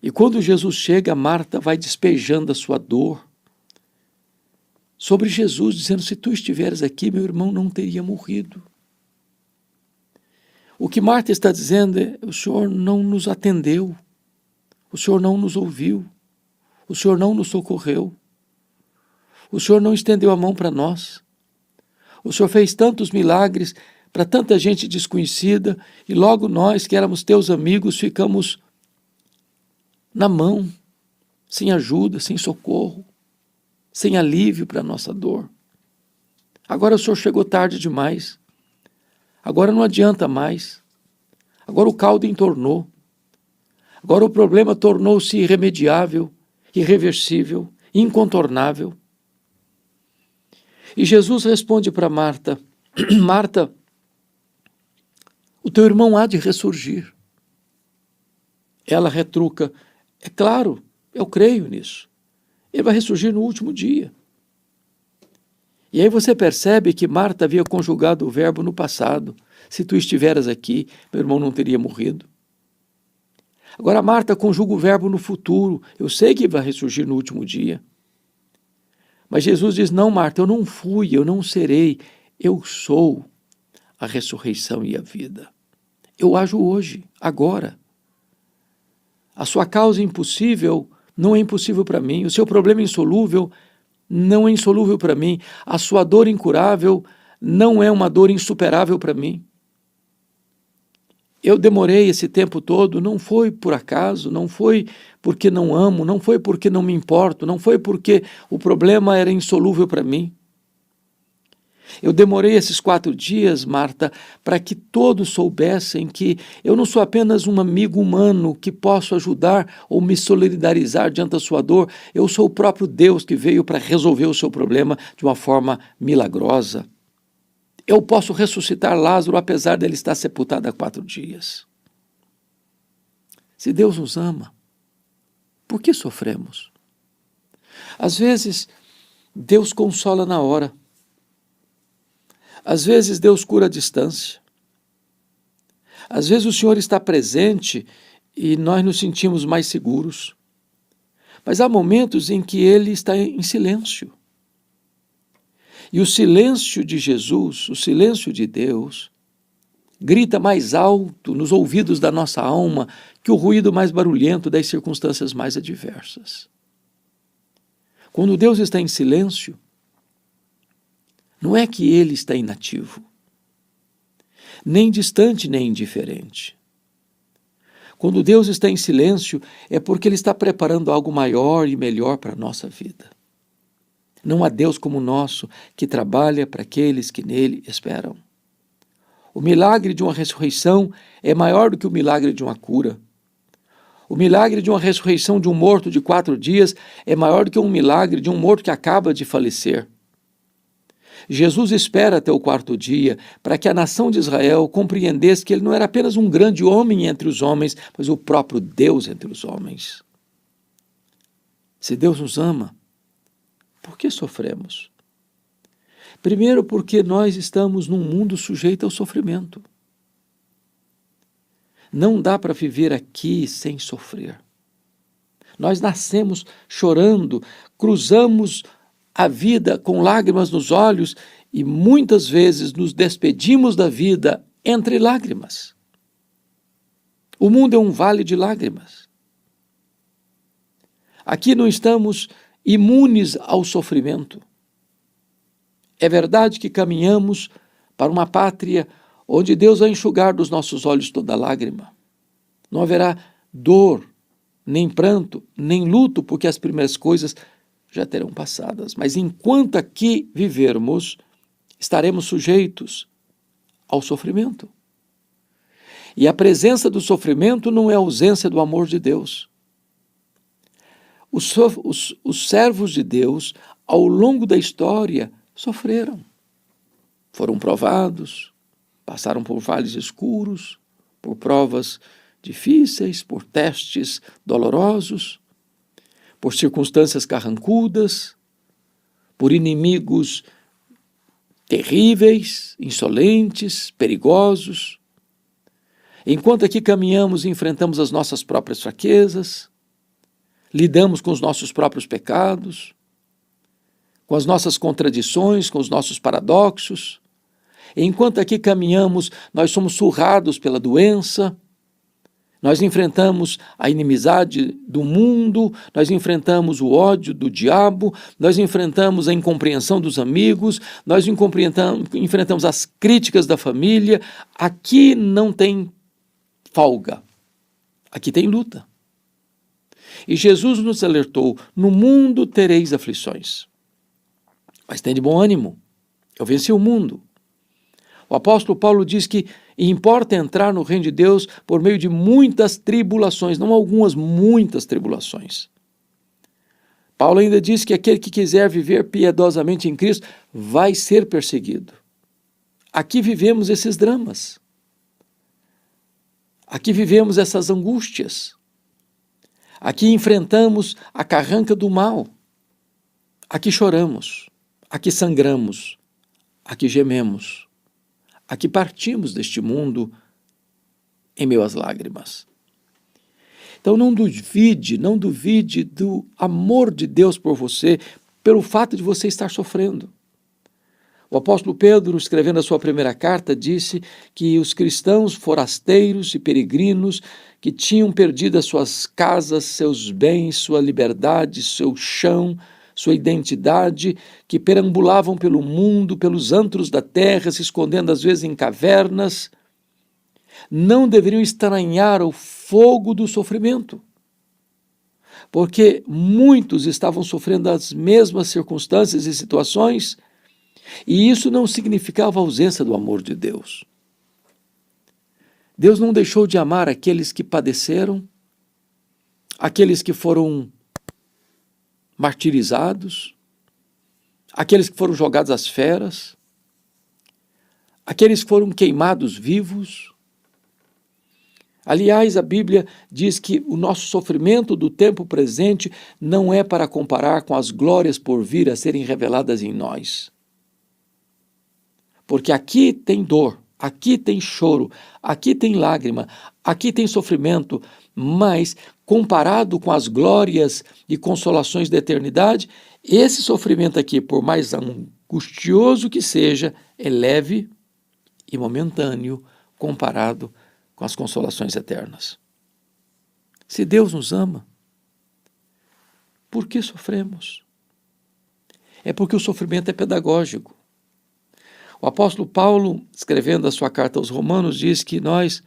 E quando Jesus chega, Marta vai despejando a sua dor sobre Jesus, dizendo: se tu estiveres aqui, meu irmão não teria morrido. O que Marta está dizendo é: o Senhor não nos atendeu, o Senhor não nos ouviu, o Senhor não nos socorreu, o Senhor não estendeu a mão para nós, o Senhor fez tantos milagres para tanta gente desconhecida, e logo nós, que éramos teus amigos, ficamos na mão, sem ajuda, sem socorro, sem alívio para a nossa dor. Agora o Senhor chegou tarde demais, agora não adianta mais, agora o caldo entornou, agora o problema tornou-se irremediável, irreversível, incontornável. E Jesus responde para Marta: Marta, o teu irmão há de ressurgir. Ela retruca: é claro, eu creio nisso. Ele vai ressurgir no último dia. E aí você percebe que Marta havia conjugado o verbo no passado. Se tu estiveras aqui, meu irmão não teria morrido. Agora Marta conjuga o verbo no futuro. Eu sei que vai ressurgir no último dia. Mas Jesus diz: não, Marta, eu não fui, eu não serei. Eu sou a ressurreição e a vida. Eu ajo hoje, agora. A sua causa impossível não é impossível para mim. O seu problema insolúvel não é insolúvel para mim. A sua dor incurável não é uma dor insuperável para mim. Eu demorei esse tempo todo, não foi por acaso, não foi porque não amo, não foi porque não me importo, não foi porque o problema era insolúvel para mim. Eu demorei esses 4 dias, Marta, para que todos soubessem que eu não sou apenas um amigo humano que posso ajudar ou me solidarizar diante da sua dor. Eu sou o próprio Deus que veio para resolver o seu problema de uma forma milagrosa. Eu posso ressuscitar Lázaro apesar dele estar sepultado há 4 dias. Se Deus nos ama, por que sofremos? Às vezes, Deus consola na hora. Às vezes Deus cura à distância. Às vezes o Senhor está presente e nós nos sentimos mais seguros. Mas há momentos em que Ele está em silêncio. E o silêncio de Jesus, o silêncio de Deus, grita mais alto nos ouvidos da nossa alma que o ruído mais barulhento das circunstâncias mais adversas. Quando Deus está em silêncio, não é que Ele está inativo, nem distante, nem indiferente. Quando Deus está em silêncio, é porque Ele está preparando algo maior e melhor para a nossa vida. Não há Deus como o nosso, que trabalha para aqueles que nele esperam. O milagre de uma ressurreição é maior do que o milagre de uma cura. O milagre de uma ressurreição de um morto de 4 dias é maior do que um milagre de um morto que acaba de falecer. Jesus espera até o 4º dia para que a nação de Israel compreendesse que ele não era apenas um grande homem entre os homens, mas o próprio Deus entre os homens. Se Deus nos ama, por que sofremos? Primeiro, porque nós estamos num mundo sujeito ao sofrimento. Não dá para viver aqui sem sofrer. Nós nascemos chorando, cruzamos a vida com lágrimas nos olhos e muitas vezes nos despedimos da vida entre lágrimas. O mundo é um vale de lágrimas. Aqui não estamos imunes ao sofrimento. É verdade que caminhamos para uma pátria onde Deus vai enxugar dos nossos olhos toda lágrima. Não haverá dor, nem pranto, nem luto, porque as primeiras coisas já terão passadas. Mas enquanto aqui vivermos, estaremos sujeitos ao sofrimento. E a presença do sofrimento não é a ausência do amor de Deus. Os servos de Deus, ao longo da história, sofreram. Foram provados, passaram por vales escuros, por provas difíceis, por testes dolorosos, por circunstâncias carrancudas, por inimigos terríveis, insolentes, perigosos. Enquanto aqui caminhamos e enfrentamos as nossas próprias fraquezas, lidamos com os nossos próprios pecados, com as nossas contradições, com os nossos paradoxos. Enquanto aqui caminhamos, nós somos surrados pela doença, nós enfrentamos a inimizade do mundo, nós enfrentamos o ódio do diabo, nós enfrentamos a incompreensão dos amigos, nós enfrentamos as críticas da família. Aqui não tem folga, aqui tem luta. E Jesus nos alertou: no mundo tereis aflições, mas tem de bom ânimo, eu venci o mundo. O apóstolo Paulo diz que importa entrar no reino de Deus por meio de muitas tribulações, não algumas, muitas tribulações. Paulo ainda diz que aquele que quiser viver piedosamente em Cristo vai ser perseguido. Aqui vivemos esses dramas. Aqui vivemos essas angústias. Aqui enfrentamos a carranca do mal. Aqui choramos, aqui sangramos, aqui gememos. Aqui partimos deste mundo em meio às lágrimas. Então não duvide do amor de Deus por você, pelo fato de você estar sofrendo. O apóstolo Pedro, escrevendo a sua primeira carta, disse que os cristãos forasteiros e peregrinos que tinham perdido as suas casas, seus bens, sua liberdade, seu chão, sua identidade, que perambulavam pelo mundo, pelos antros da terra, se escondendo às vezes em cavernas, não deveriam estranhar o fogo do sofrimento, porque muitos estavam sofrendo as mesmas circunstâncias e situações, e isso não significava a ausência do amor de Deus. Deus não deixou de amar aqueles que padeceram, aqueles que foram martirizados, aqueles que foram jogados às feras, aqueles que foram queimados vivos. Aliás, a Bíblia diz que o nosso sofrimento do tempo presente não é para comparar com as glórias por vir a serem reveladas em nós. Porque aqui tem dor, aqui tem choro, aqui tem lágrima, aqui tem sofrimento, mas comparado com as glórias e consolações da eternidade, esse sofrimento aqui, por mais angustioso que seja, é leve e momentâneo comparado com as consolações eternas. Se Deus nos ama, por que sofremos? É porque o sofrimento é pedagógico. O apóstolo Paulo, escrevendo a sua carta aos Romanos, diz que nós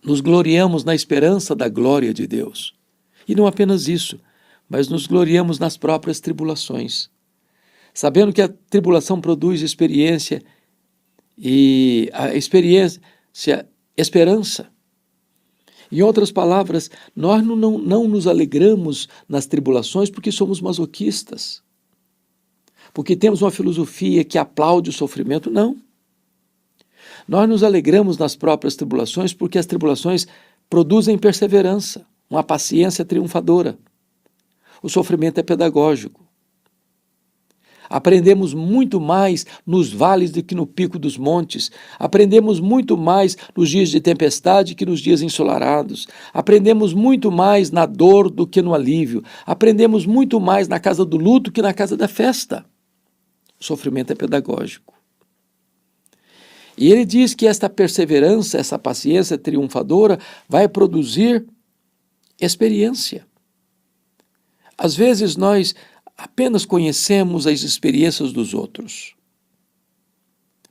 nos gloriamos na esperança da glória de Deus. E não apenas isso, mas nos gloriamos nas próprias tribulações, sabendo que a tribulação produz experiência e a experiência, esperança. Em outras palavras, nós não nos alegramos nas tribulações porque somos masoquistas, porque temos uma filosofia que aplaude o sofrimento, não. Nós nos alegramos nas próprias tribulações porque as tribulações produzem perseverança, uma paciência triunfadora. O sofrimento é pedagógico. Aprendemos muito mais nos vales do que no pico dos montes. Aprendemos muito mais nos dias de tempestade que nos dias ensolarados. Aprendemos muito mais na dor do que no alívio. Aprendemos muito mais na casa do luto que na casa da festa. O sofrimento é pedagógico. E ele diz que esta perseverança, essa paciência triunfadora vai produzir experiência. Às vezes nós apenas conhecemos as experiências dos outros,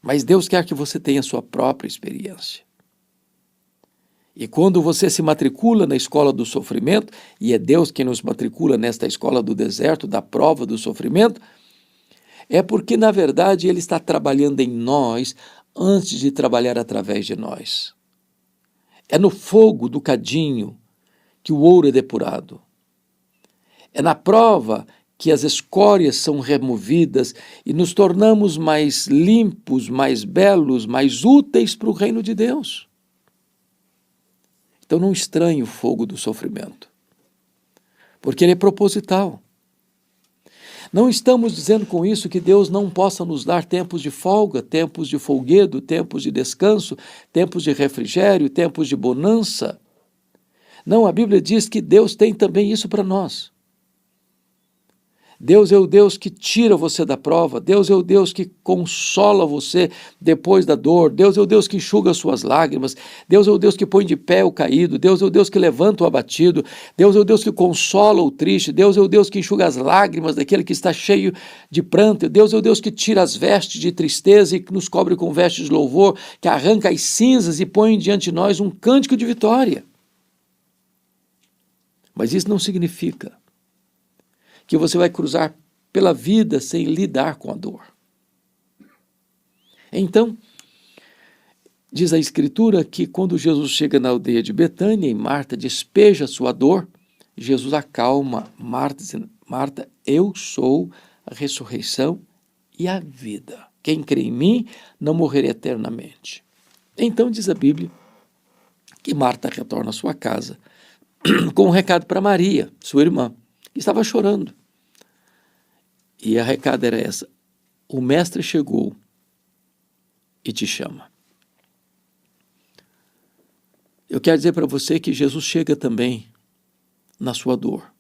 mas Deus quer que você tenha a sua própria experiência. E quando você se matricula na escola do sofrimento, e é Deus quem nos matricula nesta escola do deserto, da prova do sofrimento, é porque, na verdade, Ele está trabalhando em nós antes de trabalhar através de nós. É no fogo do cadinho que o ouro é depurado. É na prova que as escórias são removidas e nos tornamos mais limpos, mais belos, mais úteis para o reino de Deus. Então não estranhe o fogo do sofrimento, porque ele é proposital. Não estamos dizendo com isso que Deus não possa nos dar tempos de folga, tempos de folguedo, tempos de descanso, tempos de refrigério, tempos de bonança. Não, a Bíblia diz que Deus tem também isso para nós. Deus é o Deus que tira você da prova, Deus é o Deus que consola você depois da dor, Deus é o Deus que enxuga as suas lágrimas, Deus é o Deus que põe de pé o caído, Deus é o Deus que levanta o abatido, Deus é o Deus que consola o triste, Deus é o Deus que enxuga as lágrimas daquele que está cheio de pranto, Deus é o Deus que tira as vestes de tristeza e que nos cobre com vestes de louvor, que arranca as cinzas e põe diante de nós um cântico de vitória. Mas isso não significa que você vai cruzar pela vida sem lidar com a dor. Então, diz a Escritura que quando Jesus chega na aldeia de Betânia e Marta despeja sua dor, Jesus acalma Marta, dizendo: Marta, eu sou a ressurreição e a vida. Quem crê em mim não morrerá eternamente. Então diz a Bíblia que Marta retorna à sua casa com um recado para Maria, sua irmã, que estava chorando. E a recado era essa: o mestre chegou e te chama. Eu quero dizer para você que Jesus chega também na sua dor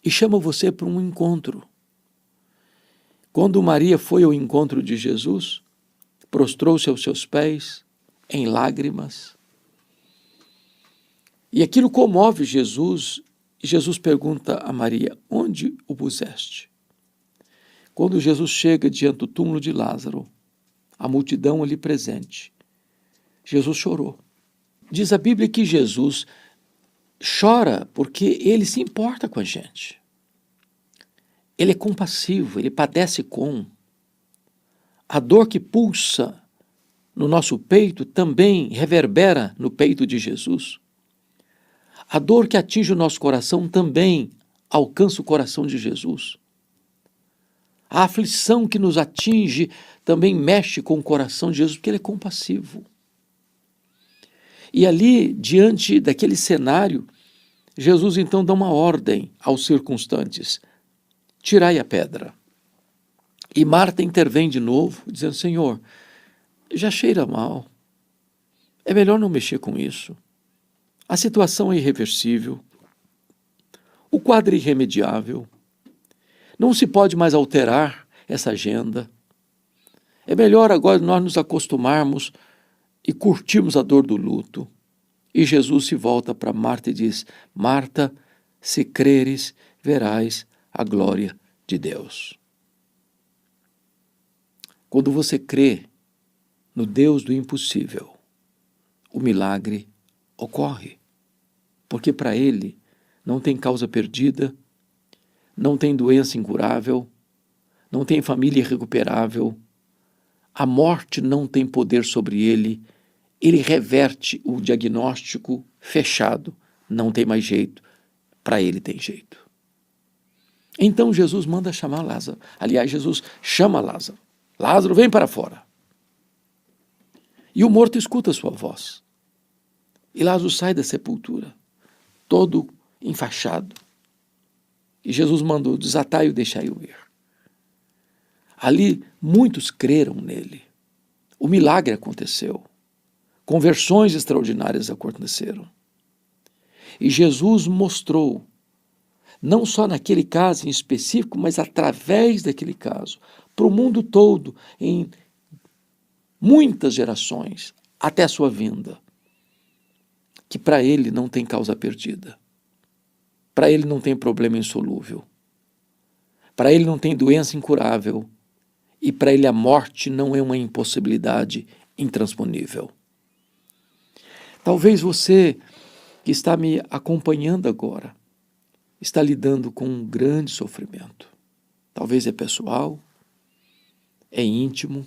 e chama você para um encontro. Quando Maria foi ao encontro de Jesus, prostrou-se aos seus pés em lágrimas, e aquilo comove Jesus, e Jesus pergunta a Maria: onde o puseste? Quando Jesus chega diante do túmulo de Lázaro, a multidão ali presente, Jesus chorou. Diz a Bíblia que Jesus chora porque ele se importa com a gente. Ele é compassivo, ele padece com. A dor que pulsa no nosso peito também reverbera no peito de Jesus. A dor que atinge o nosso coração também alcança o coração de Jesus. A aflição que nos atinge também mexe com o coração de Jesus, porque ele é compassivo. E ali, diante daquele cenário, Jesus então dá uma ordem aos circunstantes: tirai a pedra. E Marta intervém de novo, dizendo: Senhor, já cheira mal, é melhor não mexer com isso. A situação é irreversível, o quadro é irremediável, não se pode mais alterar essa agenda. É melhor agora nós nos acostumarmos e curtirmos a dor do luto. E Jesus se volta para Marta e diz: Marta, se creres, verás a glória de Deus. Quando você crê no Deus do impossível, o milagre ocorre, porque para Ele não tem causa perdida, não tem doença incurável, não tem família irrecuperável, a morte não tem poder sobre ele, ele reverte o diagnóstico fechado, não tem mais jeito, para ele tem jeito. Então Jesus manda chamar Lázaro. Aliás, Jesus chama Lázaro. Lázaro, vem para fora. E o morto escuta a sua voz. E Lázaro sai da sepultura, todo enfaixado. E Jesus mandou: desatai-o e deixai-o ir. Ali muitos creram nele. O milagre aconteceu. Conversões extraordinárias aconteceram. E Jesus mostrou, não só naquele caso em específico, mas através daquele caso, para o mundo todo, em muitas gerações, até a sua vinda, que para ele não tem causa perdida. Para ele não tem problema insolúvel. Para ele não tem doença incurável. E para ele a morte não é uma impossibilidade intransponível. Talvez você que está me acompanhando agora está lidando com um grande sofrimento. Talvez é pessoal, é íntimo,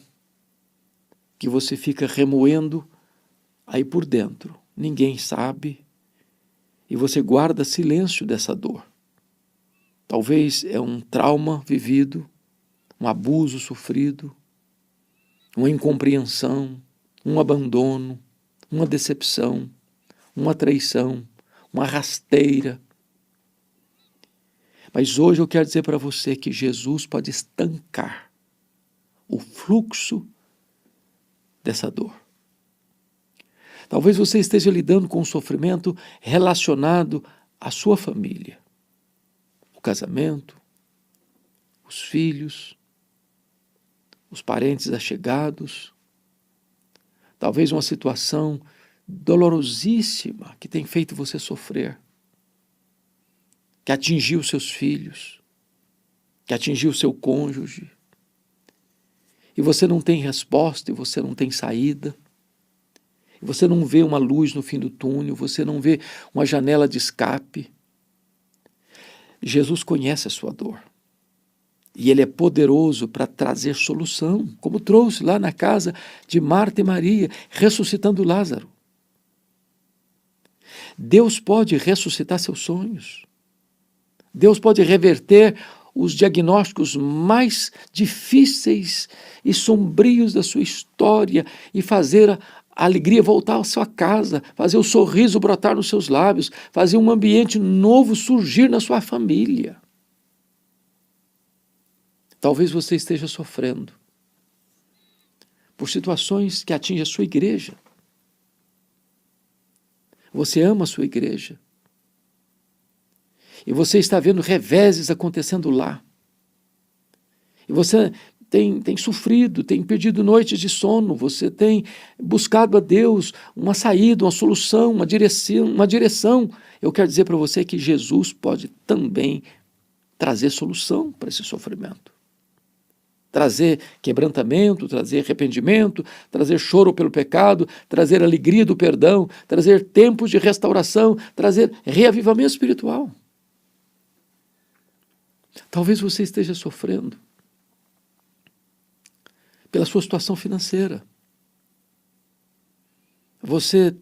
que você fica remoendo aí por dentro. Ninguém sabe. E você guarda silêncio dessa dor. Talvez é um trauma vivido, um abuso sofrido, uma incompreensão, um abandono, uma decepção, uma traição, uma rasteira. Mas hoje eu quero dizer para você que Jesus pode estancar o fluxo dessa dor. Talvez você esteja lidando com um sofrimento relacionado à sua família, o casamento, os filhos, os parentes allegados, talvez uma situação dolorosíssima que tem feito você sofrer, que atingiu seus filhos, que atingiu seu cônjuge, e você não tem resposta, e você não tem saída, e você não vê uma luz no fim do túnel, você não vê uma janela de escape. Jesus conhece a sua dor. E Ele é poderoso para trazer solução, como trouxe lá na casa de Marta e Maria, ressuscitando Lázaro. Deus pode ressuscitar seus sonhos. Deus pode reverter os diagnósticos mais difíceis e sombrios da sua história e fazer a alegria voltar à sua casa, fazer o sorriso brotar nos seus lábios, fazer um ambiente novo surgir na sua família. Talvez você esteja sofrendo por situações que atingem a sua igreja. Você ama a sua igreja. E você está vendo reveses acontecendo lá. E você tem sofrido, tem perdido noites de sono, você tem buscado a Deus uma saída, uma solução, uma direção. Eu quero dizer para você que Jesus pode também trazer solução para esse sofrimento. Trazer quebrantamento, trazer arrependimento, trazer choro pelo pecado, trazer alegria do perdão, trazer tempos de restauração, trazer reavivamento espiritual. Talvez você esteja sofrendo pela sua situação financeira. Você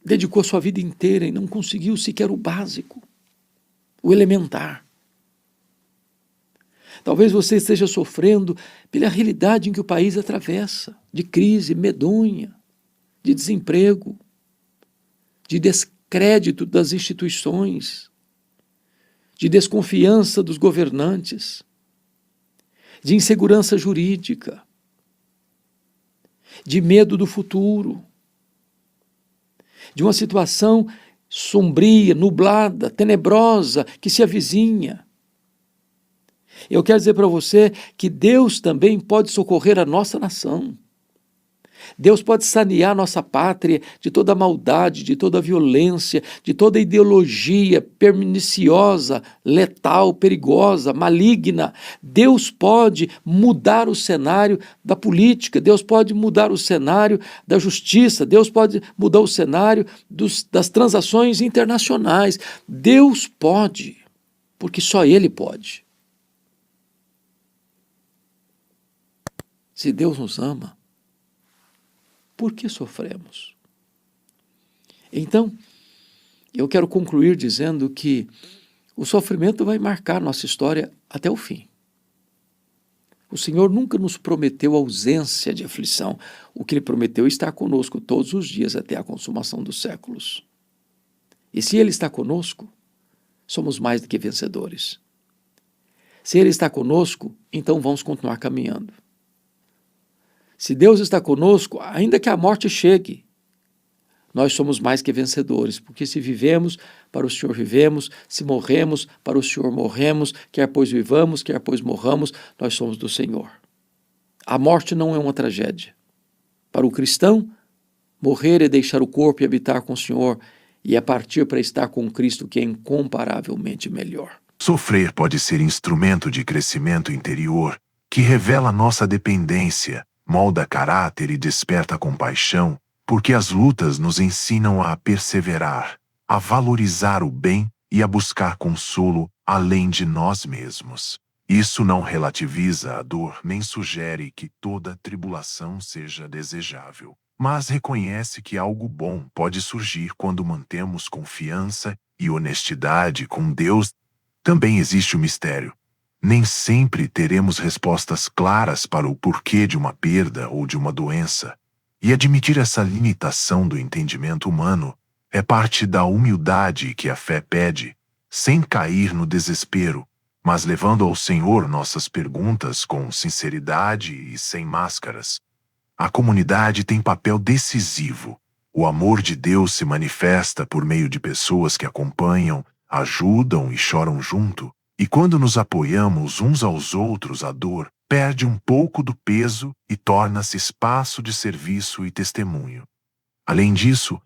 dedicou a sua vida inteira e não conseguiu sequer o básico, o elementar. Talvez você esteja sofrendo pela realidade em que o país atravessa, de crise medonha, de desemprego, de descrédito das instituições, de desconfiança dos governantes, de insegurança jurídica, de medo do futuro, de uma situação sombria, nublada, tenebrosa que se avizinha. Eu quero dizer para você que Deus também pode socorrer a nossa nação. Deus pode sanear nossa pátria de toda maldade, de toda violência, de toda ideologia perniciosa, letal, perigosa, maligna. Deus pode mudar o cenário da política, Deus pode mudar o cenário da justiça, Deus pode mudar o cenário das transações internacionais. Deus pode, porque só Ele pode. Se Deus nos ama, por que sofremos? Então, eu quero concluir dizendo que o sofrimento vai marcar nossa história até o fim. O Senhor nunca nos prometeu ausência de aflição. O que Ele prometeu é estar conosco todos os dias até a consumação dos séculos. E se Ele está conosco, somos mais do que vencedores. Se Ele está conosco, então vamos continuar caminhando. Se Deus está conosco, ainda que a morte chegue, nós somos mais que vencedores, porque se vivemos, para o Senhor vivemos, se morremos, para o Senhor morremos, quer pois vivamos, quer pois morramos, nós somos do Senhor. A morte não é uma tragédia. Para o cristão, morrer é deixar o corpo e habitar com o Senhor, e é partir para estar com Cristo, que é incomparavelmente melhor. Sofrer pode ser instrumento de crescimento interior, que revela nossa dependência, molda caráter e desperta compaixão, porque as lutas nos ensinam a perseverar, a valorizar o bem e a buscar consolo além de nós mesmos. Isso não relativiza a dor nem sugere que toda tribulação seja desejável, mas reconhece que algo bom pode surgir quando mantemos confiança e honestidade com Deus. Também existe o mistério. Nem sempre teremos respostas claras para o porquê de uma perda ou de uma doença, e admitir essa limitação do entendimento humano é parte da humildade que a fé pede, sem cair no desespero, mas levando ao Senhor nossas perguntas com sinceridade e sem máscaras. A comunidade tem papel decisivo. O amor de Deus se manifesta por meio de pessoas que acompanham, ajudam e choram junto, e quando nos apoiamos uns aos outros, a dor perde um pouco do peso e torna-se espaço de serviço e testemunho. Além disso,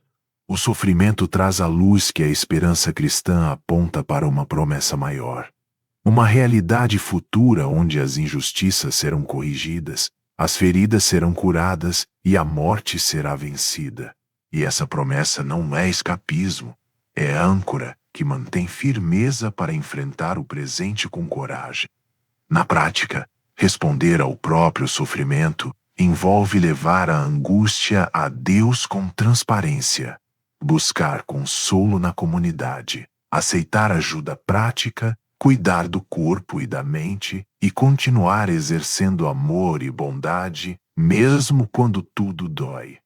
o sofrimento traz a luz que a esperança cristã aponta para uma promessa maior. Uma realidade futura onde as injustiças serão corrigidas, as feridas serão curadas e a morte será vencida. E essa promessa não é escapismo, é âncora que mantém firmeza para enfrentar o presente com coragem. Na prática, responder ao próprio sofrimento envolve levar a angústia a Deus com transparência, buscar consolo na comunidade, aceitar ajuda prática, cuidar do corpo e da mente e continuar exercendo amor e bondade, mesmo quando tudo dói.